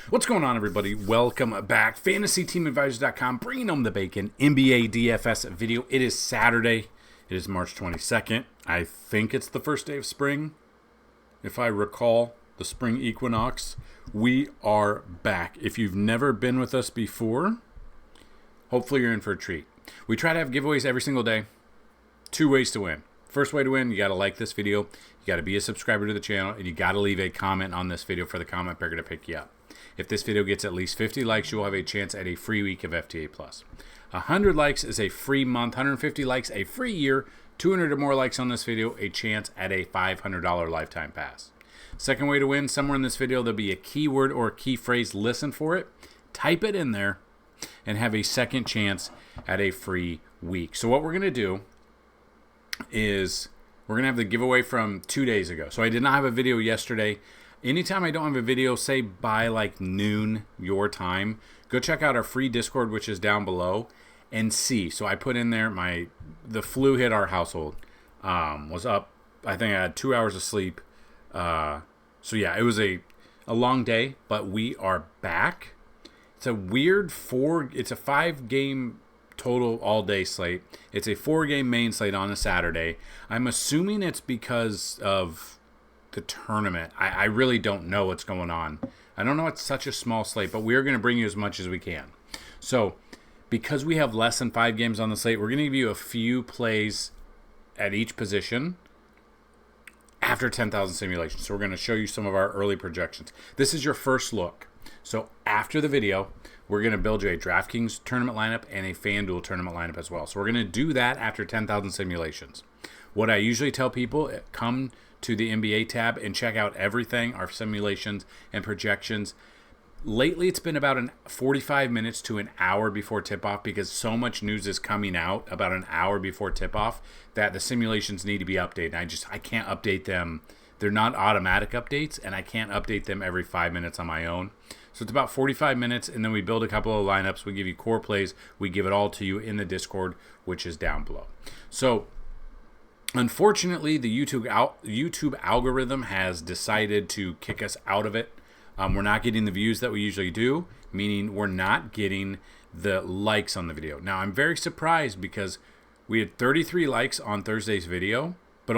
What's going on, everybody? Welcome back. FantasyTeamAdvisors.com, bringing home the bacon. NBA DFS video. It is Saturday. It is March 22nd. I think it's the first day of spring. If I recall, the spring equinox. We are back. If you've never been with us before, hopefully you're in for a treat. We try to have giveaways every single day. 2 ways to win. First way to win, you got to like this video, you got to be a subscriber to the channel, and you got to leave a comment on this video for the comment picker to pick you up. If this video gets at least 50 likes, you will have a chance at a free week of FTA+. 100 likes is a free month, 150 likes, a free year, 200 or more likes on this video, a chance at a $500 lifetime pass. Second way to win, somewhere in this video there'll be a keyword or key phrase, listen for it, type it in there, and have a second chance at a free week. So what we're going to do is we're going to have the giveaway from 2 days ago. So I did not have a video yesterday. Anytime I don't have a video, say by like noon your time, go check out our free Discord, which is down below, and see. So I put in there the flu hit our household. Was up, I think I had 2 hours of sleep. So yeah, it was a long day, but we are back. It's a weird it's a 5-game total all-day slate. It's a 4-game main slate on a Saturday. I'm assuming it's because of the tournament. I really don't know what's going on. I don't know, it's such a small slate, but we're going to bring you as much as we can. So, because we have less than 5 games on the slate, we're going to give you a few plays at each position after 10,000 simulations. So we're going to show you some of our early projections. This is your first look. So after the video, we're going to build you a DraftKings tournament lineup and a FanDuel tournament lineup as well. So we're going to do that after 10,000 simulations. What I usually tell people, come to the NBA tab and check out everything, our simulations and projections. Lately, it's been about 45 minutes to an hour before tip-off because so much news is coming out about an hour before tip-off that the simulations need to be updated. I can't update them. They're not automatic updates, and I can't update them every 5 minutes on my own. So it's about 45 minutes, and then we build a couple of lineups. We give you core plays. We give it all to you in the Discord, which is down below. So, unfortunately, the YouTube algorithm has decided to kick us out of it. We're not getting the views that we usually do, meaning we're not getting the likes on the video. Now, I'm very surprised because we had 33 likes on Thursday's video, but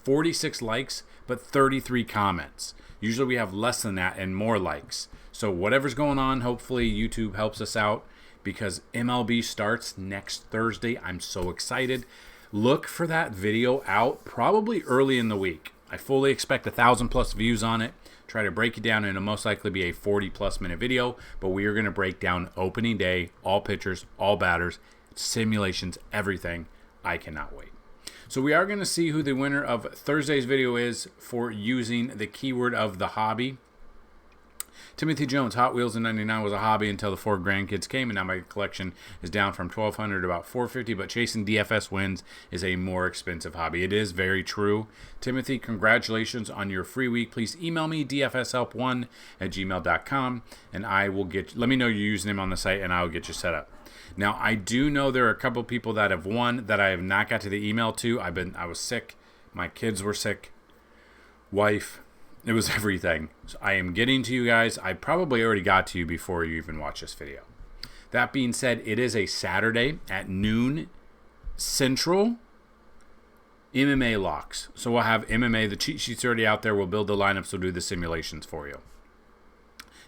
46 likes, but 33 comments. Usually we have less than that and more likes. So whatever's going on, hopefully YouTube helps us out because MLB starts next Thursday. I'm so excited. Look for that video out probably early in the week. I fully expect 1,000+ views on it. Try to break it down, and it'll most likely be a 40+ minute video, but we are going to break down opening day, all pitchers, all batters, simulations, everything. I cannot wait. So we are going to see who the winner of Thursday's video is for using the keyword of the hobby. Timothy Jones, Hot Wheels in 99 was a hobby until the 4 grandkids came, and now my collection is down from $1,200 to about $450, but chasing DFS wins is a more expensive hobby. It is very true. Timothy, congratulations on your free week. Please email me, dfshelp1@gmail.com, and I will let me know your username on the site, and I will get you set up. Now, I do know there are a couple people that have won that I have not got to the email to. I was sick. My kids were sick. Wife. It was everything. So I am getting to you guys. I probably already got to you before you even watch this video. That being said, it is a Saturday at noon Central. MMA locks. So we'll have MMA. The cheat sheet's already out there. We'll build the lineups. We'll do the simulations for you.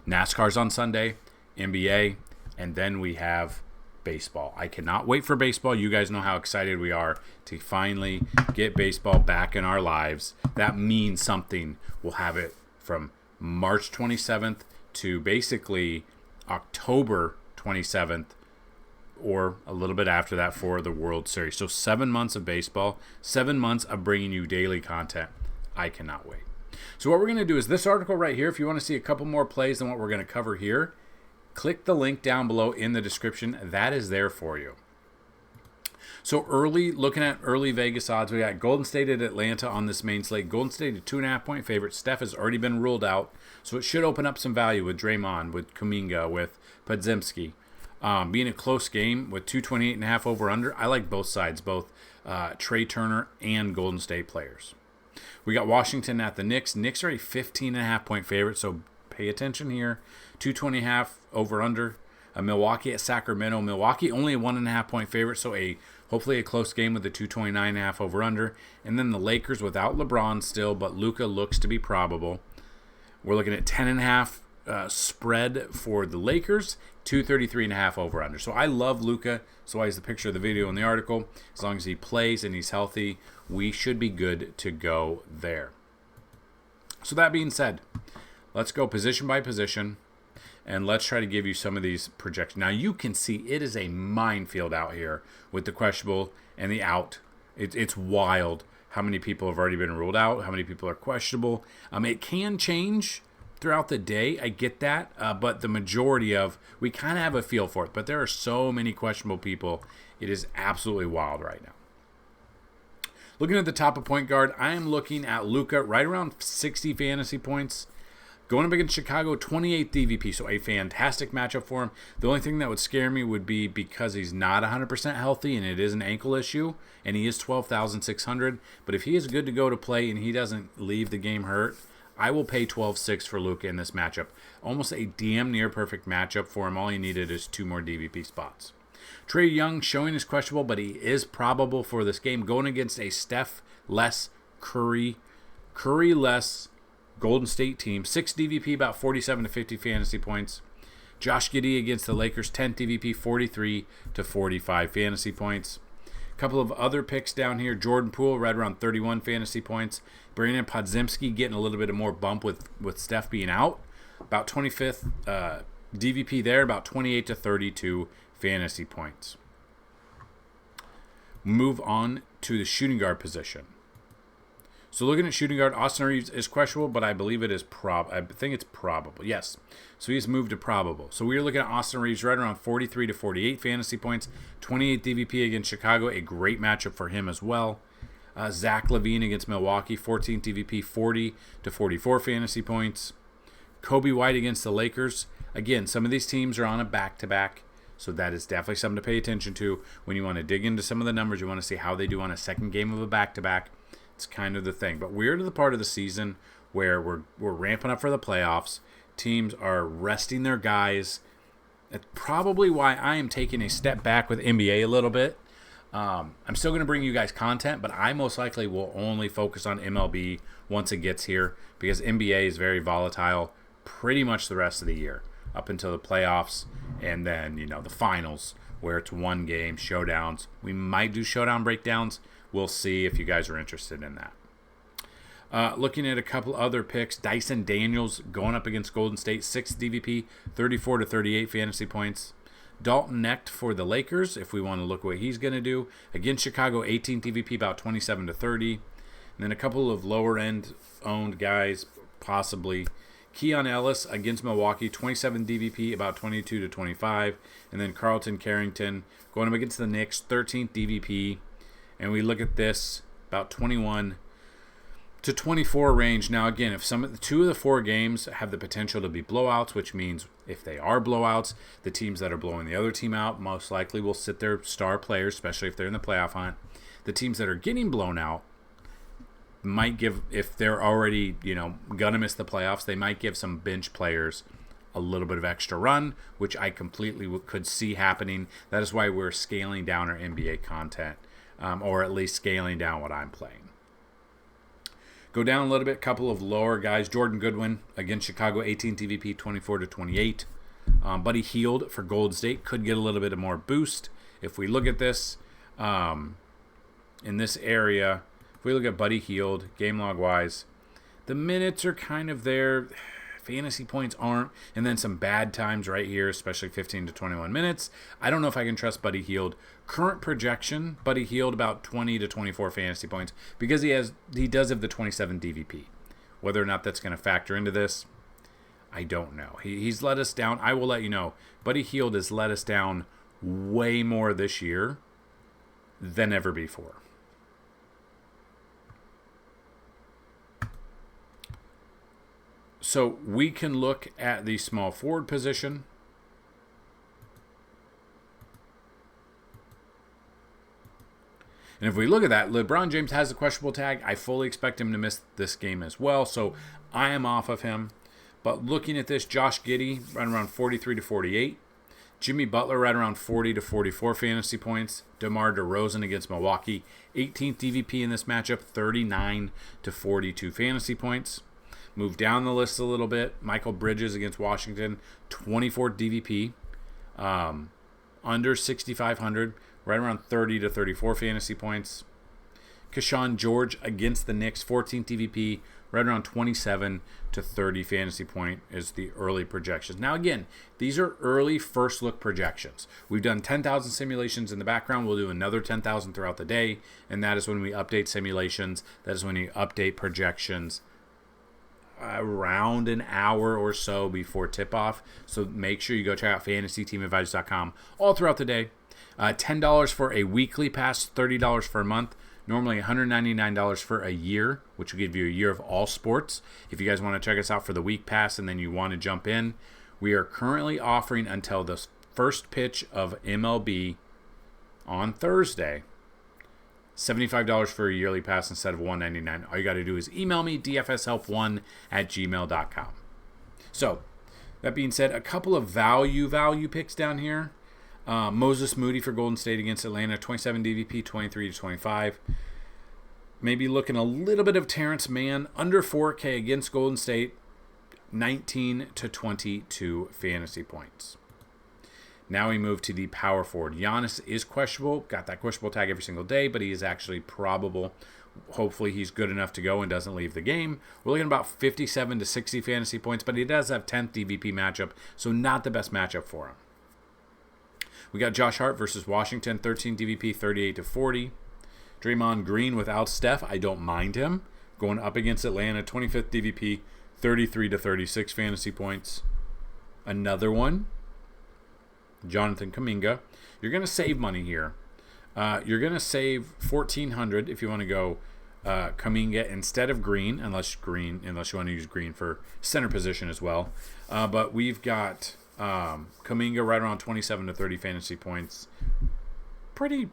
NASCAR's on Sunday. NBA. And then we have baseball. I cannot wait for baseball. You guys know how excited we are to finally get baseball back in our lives. That means something. We'll have it from March 27th to basically October 27th or a little bit after that for the World Series. So 7 months of baseball, 7 months of bringing you daily content. I cannot wait. So what we're going to do is this article right here, if you want to see a couple more plays than what we're going to cover here, click the link down below in the description. That is there for you. So looking at early Vegas odds, we got Golden State at Atlanta on this main slate. Golden State a 2.5-point favorite. Steph has already been ruled out, so it should open up some value with Draymond, with Kuminga, with Podziemski. Being a close game with 228.5 over/under. I like both sides, both Trey Turner and Golden State players. We got Washington at the Knicks. Knicks are a 15.5-point favorite, so pay attention here. 220.5 over under. Milwaukee at Sacramento. Milwaukee only a 1.5 point favorite, so hopefully a close game with the 229.5 over under. And then the Lakers without LeBron still, but Luka looks to be probable. We're looking at 10.5 spread for the Lakers, 233.5 over under. So I love Luka. So why is the picture of the video in the article? As long as he plays and he's healthy, we should be good to go there. So that being said, let's go position by position, and let's try to give you some of these projections. Now you can see it is a minefield out here with the questionable and the out. It's wild how many people have already been ruled out, how many people are questionable. It can change throughout the day. I get that, but the majority we kind of have a feel for it. But there are so many questionable people. It is absolutely wild right now. Looking at the top of point guard, I am looking at Luka right around 60 fantasy points. Going up against Chicago, 28 DVP, so a fantastic matchup for him. The only thing that would scare me would be because he's not 100% healthy and it is an ankle issue, and he is 12,600. But if he is good to go to play and he doesn't leave the game hurt, I will pay 12.6 for Luka in this matchup. Almost a damn near perfect matchup for him. All he needed is 2 more DVP spots. Trae Young showing is questionable, but he is probable for this game. Going against a Steph-less, Curry-less Golden State team. 6 DVP, about 47 to 50 fantasy points. Josh Giddey against the Lakers, 10 DVP, 43 to 45 fantasy points. A couple of other picks down here. Jordan Poole, right around 31 fantasy points. Brandon Podziemski getting a little bit more bump with Steph being out. About 25th DVP there, about 28 to 32 fantasy points. Move on to the shooting guard position. So looking at shooting guard, Austin Reeves is questionable, but I believe it is I think it's probable. Yes. So he's moved to probable. So we are looking at Austin Reeves right around 43 to 48 fantasy points, 28 DVP against Chicago, a great matchup for him as well. Zach LaVine against Milwaukee, 14 DVP, 40 to 44 fantasy points. Kobe White against the Lakers. Again, some of these teams are on a back-to-back, so that is definitely something to pay attention to when you want to dig into some of the numbers. You want to see how they do on a second game of a back-to-back. It's kind of the thing. But we're to the part of the season where we're ramping up for the playoffs. Teams are resting their guys. That's probably why I am taking a step back with NBA a little bit. I'm still going to bring you guys content, but I most likely will only focus on MLB once it gets here, because NBA is very volatile pretty much the rest of the year up until the playoffs, and then the finals where it's one game showdowns. We might do showdown breakdowns. We'll see if you guys are interested in that. Looking at a couple other picks, Dyson Daniels going up against Golden State, 6 DVP, 34 to 38 fantasy points. Dalton Knecht for the Lakers, if we want to look what he's going to do. Against Chicago, 18 DVP, about 27 to 30. And then a couple of lower-end owned guys, possibly. Keon Ellis against Milwaukee, 27 DVP, about 22 to 25. And then Carlton Carrington going up against the Knicks, 13th DVP. And we look at this, about 21 to 24 range. Now, again, if 2 of the 4 games have the potential to be blowouts, which means if they are blowouts, the teams that are blowing the other team out most likely will sit their star players, especially if they're in the playoff hunt. The teams that are getting blown out might give, if they're already, going to miss the playoffs, they might give some bench players a little bit of extra run, which I completely could see happening. That is why we're scaling down our NBA content. Or at least scaling down what I'm playing. Go down a little bit, couple of lower guys. Jordan Goodwin against Chicago, 18 TVP, 24 to 28. Buddy Hield for Golden State could get a little bit of more boost. If we look at this in this area, if we look at Buddy Hield, game log wise, the minutes are kind of there. Fantasy points aren't. And then some bad times right here, especially 15 to 21 minutes. I don't know if I can trust Buddy Hield. Current projection, Buddy Hield about 20 to 24 fantasy points because he does have the 27 DVP. Whether or not that's going to factor into this, I don't know. He's let us down. I will let you know. Buddy Hield has let us down way more this year than ever before. So we can look at the small forward position. And if we look at that, LeBron James has a questionable tag. I fully expect him to miss this game as well. So I am off of him. But looking at this, Josh Giddey right around 43 to 48. Jimmy Butler right around 40 to 44 fantasy points. DeMar DeRozan against Milwaukee, 18th DVP in this matchup, 39 to 42 fantasy points. Move down the list a little bit. Michael Bridges against Washington, 24th DVP, under 6,500, right around 30 to 34 fantasy points. Keshawn George against the Knicks, 14th DVP, right around 27 to 30 fantasy point is the early projections. Now, again, these are early first look projections. We've done 10,000 simulations in the background. We'll do another 10,000 throughout the day, and that is when we update simulations. That is when we update projections around an hour or so before tip-off. So make sure you go check out fantasyteamadvisors.com all throughout the day. $10 for a weekly pass, $30 for a month. Normally $199 for a year, which will give you a year of all sports. If you guys want to check us out for the week pass and then you want to jump in, we are currently offering until the first pitch of MLB on Thursday, $75 for a yearly pass instead of $199. All you got to do is email me, dfshelp1@gmail.com. So, that being said, a couple of value picks down here. Moses Moody for Golden State against Atlanta, 27 DVP, 23 to 25. Maybe looking a little bit of Terrence Mann, under 4K against Golden State, 19 to 22 fantasy points. Now we move to the power forward. Giannis is questionable. Got that questionable tag every single day, but he is actually probable. Hopefully he's good enough to go and doesn't leave the game. We're looking at about 57 to 60 fantasy points, but he does have 10th DVP matchup, so not the best matchup for him. We got Josh Hart versus Washington, 13 DVP, 38 to 40. Draymond Green without Steph, I don't mind him. Going up against Atlanta, 25th DVP, 33 to 36 fantasy points. Another one, Jonathan Kuminga. You're going to save money here. You're going to save $1,400 if you want to go Kuminga instead of Green, unless you want to use Green for center position as well. But we've got Kuminga right around 27 to 30 fantasy points. Pretty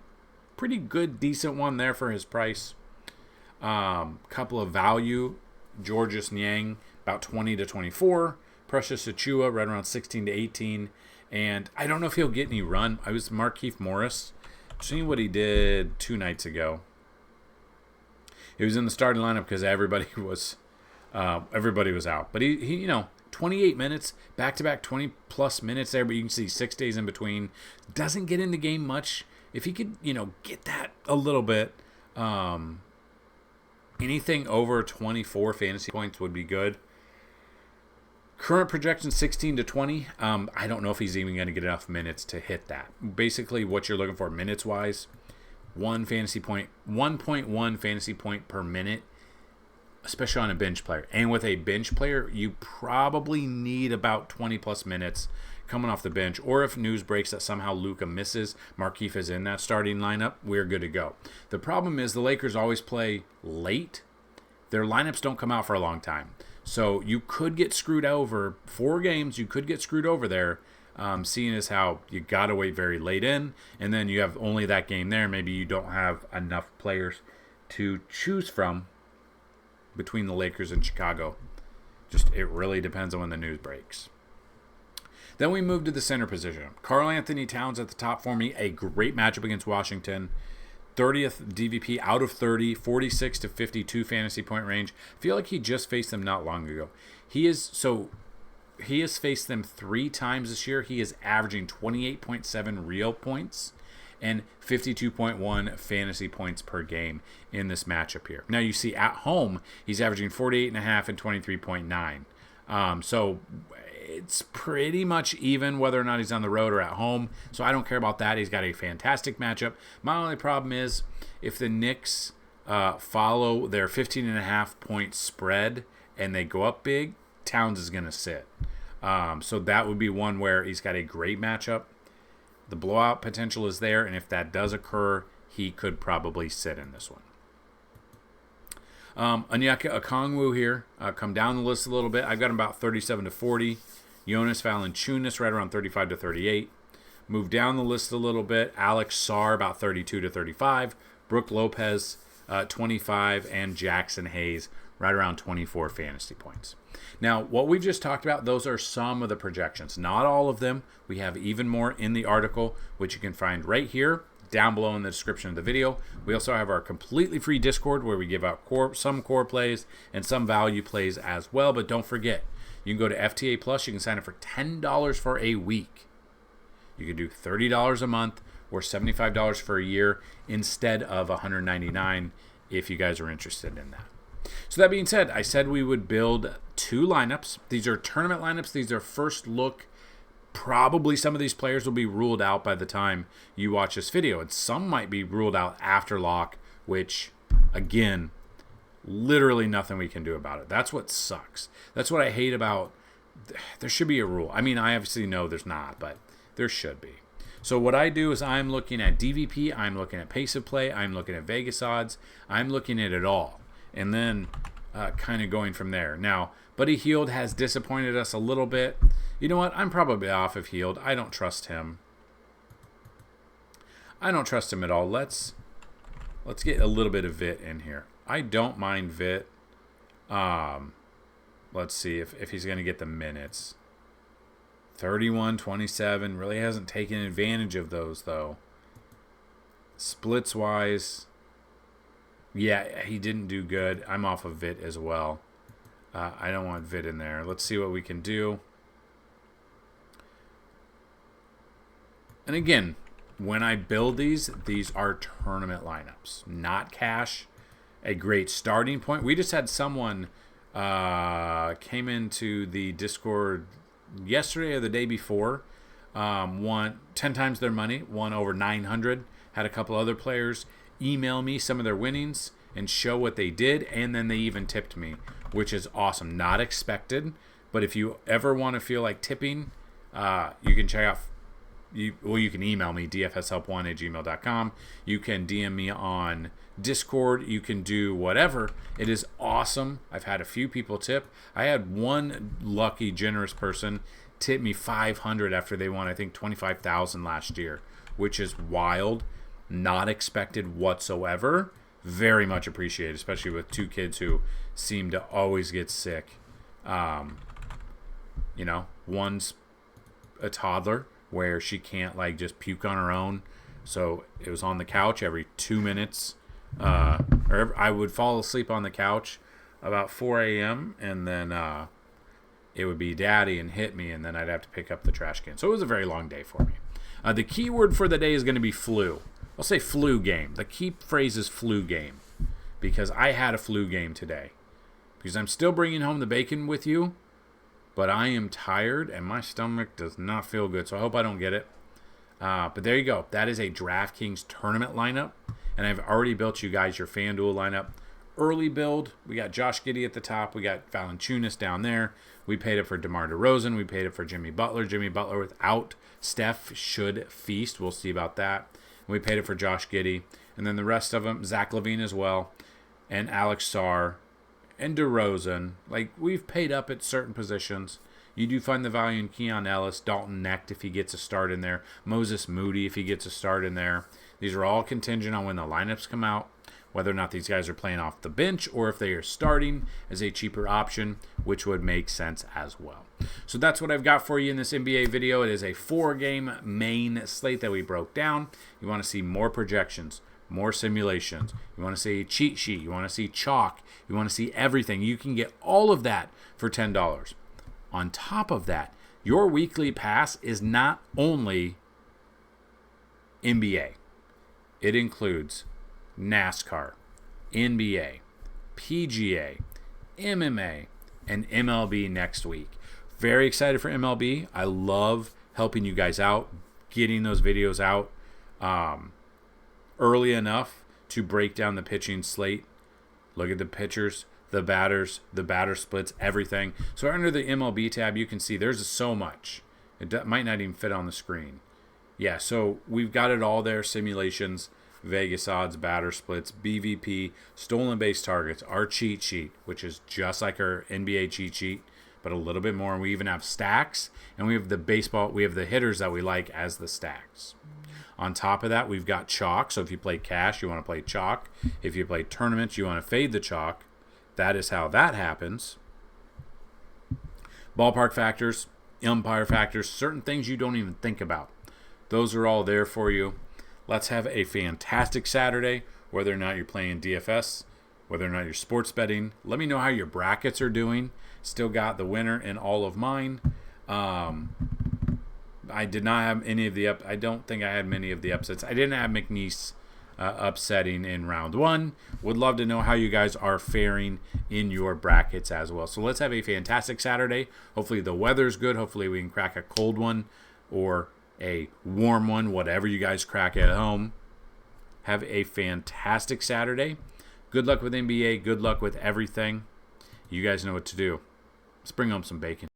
good, decent one there for his price. Couple of value. Georges Niang, about 20 to 24. Precious Achiuwa right around 16 to 18. And I don't know if he'll get any run. I was Markieff Morris. Seeing what he did 2 nights ago. He was in the starting lineup because everybody was out. But he 28 minutes, back-to-back 20-plus minutes there, but you can see 6 days in between. Doesn't get in the game much. If he could, get that a little bit, anything over 24 fantasy points would be good. Current projection 16 to 20. I don't know if he's even going to get enough minutes to hit that. Basically, what you're looking for minutes-wise, 1.1 fantasy point per minute, especially on a bench player. And with a bench player, you probably need about 20-plus minutes coming off the bench. Or if news breaks that somehow Luka misses, Markieff is in that starting lineup, we're good to go. The problem is the Lakers always play late. Their lineups don't come out for a long time. So you could get screwed over. 4 games, you could get screwed over there, seeing as how you got to wait very late in, and then you have only that game there. Maybe you don't have enough players to choose from between the Lakers and Chicago. It really depends on when the news breaks. Then we move to the center position. Karl Anthony Towns at the top for me. A great matchup against Washington. 30th DVP out of 30, 46 to 52 fantasy point range. I feel like he just faced them not long ago. He has faced them 3 times this year. He is averaging 28.7 real points and 52.1 fantasy points per game in this matchup here. Now you see at home, he's averaging 48.5 and 23.9. So it's pretty much even whether or not he's on the road or at home. So I don't care about that. He's got a fantastic matchup. My only problem is if the Knicks follow their 15.5 point spread and they go up big, Towns is going to sit. So that would be one where he's got a great matchup. The blowout potential is there, and if that does occur, he could probably sit in this one. Onyeka Okongwu here, come down the list a little bit. I've got him about 37 to 40. Jonas Valanciunas right around 35 to 38. Move down the list a little bit. Alex Sarr about 32 to 35. Brook Lopez 25, and Jackson Hayes right around 24 fantasy points. Now, what we've just talked about, those are some of the projections. Not all of them. We have even more in the article, which you can find right here, down below in the description of the video. We also have our completely free Discord where we give out some core plays and some value plays as well. But don't forget, you can go to FTA Plus. You can sign up for $10 for a week. You can do $30 a month or $75 for a year instead of $199 if you guys are interested in that. So that being said, I said we would build 2 lineups. These are tournament lineups. These are first look. Probably some of these players will be ruled out by the time you watch this video, and some might be ruled out after lock, which, again, literally nothing we can do about it. That's what sucks. That's what I hate about. There should be a rule. I mean, I obviously know there's not, but there should be. So what I do is I'm looking at DVP, I'm looking at pace of play, I'm looking at Vegas odds, I'm looking at it all, and then kind of going from there. Now, Buddy Hield has disappointed us a little bit. You know what? I'm probably off of Hield. I don't trust him. I don't trust him at all. Let's get a little bit of Vit in here. I don't mind Vit. Let's see if he's going to get the minutes. 31-27. Really hasn't taken advantage of those, though. Splits-wise, yeah, he didn't do good. I'm off of Vit as well. I don't want Vit in there. Let's see what we can do. And again, when I build these are tournament lineups, not cash. A great starting point. We just had someone came into the Discord yesterday or the day before, won 10 times their money, won over 900. Had a couple other players email me some of their winnings and show what they did, and then they even tipped me, which is awesome. Not expected, but if you ever want to feel like tipping, you can check out. You can email me, dfshelp1@gmail.com. You can DM me on Discord. You can do whatever. It is awesome. I've had a few people tip. I had one lucky, generous person tip me $500 after they won, I think, $25,000 last year, which is wild. Not expected whatsoever. Very much appreciated, especially with 2 kids who seem to always get sick. One's a toddler where she can't just puke on her own, so it was on the couch every 2 minutes. Or I would fall asleep on the couch about 4 a.m. and then it would be daddy and hit me, and then I'd have to pick up the trash can. So it was a very long day for me. The keyword for the day is going to be flu. I'll say flu game. The key phrase is flu game, because I had a flu game today. Because I'm still bringing home the bacon with you, but I am tired and my stomach does not feel good, so I hope I don't get it. But there you go. That is a DraftKings tournament lineup, and I've already built you guys your FanDuel lineup. Early build, we got Josh Giddey at the top. We got Valanciunas down there. We paid it for DeMar DeRozan. We paid it for Jimmy Butler. Jimmy Butler without Steph should feast. We'll see about that. We paid it for Josh Giddey. And then the rest of them, Zach LaVine as well, and Alex Sarr, and DeRozan. We've paid up at certain positions. You do find the value in Keon Ellis, Dalton Knecht if he gets a start in there, Moses Moody if he gets a start in there. These are all contingent on when the lineups come out, whether or not these guys are playing off the bench or if they are starting as a cheaper option, which would make sense as well. So that's what I've got for you in this NBA video. It is a 4-game main slate that we broke down. You want to see more projections, more simulations. You want to see a cheat sheet. You want to see chalk. You want to see everything. You can get all of that for $10. On top of that, your weekly pass is not only NBA. It includes NASCAR, NBA, PGA, MMA, and MLB next week. Very excited for MLB. I love helping you guys out, getting those videos out early enough to break down the pitching slate. Look at the pitchers, the batters, the batter splits, everything. So under the MLB tab, you can see there's so much. It might not even fit on the screen. Yeah, so we've got it all there. Simulations, Vegas odds, batter splits, BVP, stolen base targets, our cheat sheet, which is just like our NBA cheat sheet, but a little bit more. And we even have stacks, and we have the hitters that we like as the stacks. On top of that, we've got chalk. So if you play cash, you want to play chalk. If you play tournaments, you want to fade the chalk. that is how that happens. Ballpark factors, umpire factors, certain things you don't even think about. Those are all there for you. Let's have a fantastic Saturday, whether or not you're playing DFS, whether or not you're sports betting. Let me know how your brackets are doing. Still got the winner in all of mine. I did not have any of the I don't think I had many of the upsets. I didn't have McNeese upsetting in round 1. Would love to know how you guys are faring in your brackets as well. So let's have a fantastic Saturday. Hopefully the weather's good. Hopefully we can crack a cold one or a warm one, whatever you guys crack at home. Have a fantastic Saturday. Good luck with NBA. Good luck with everything. You guys know what to do. Let's bring home some bacon.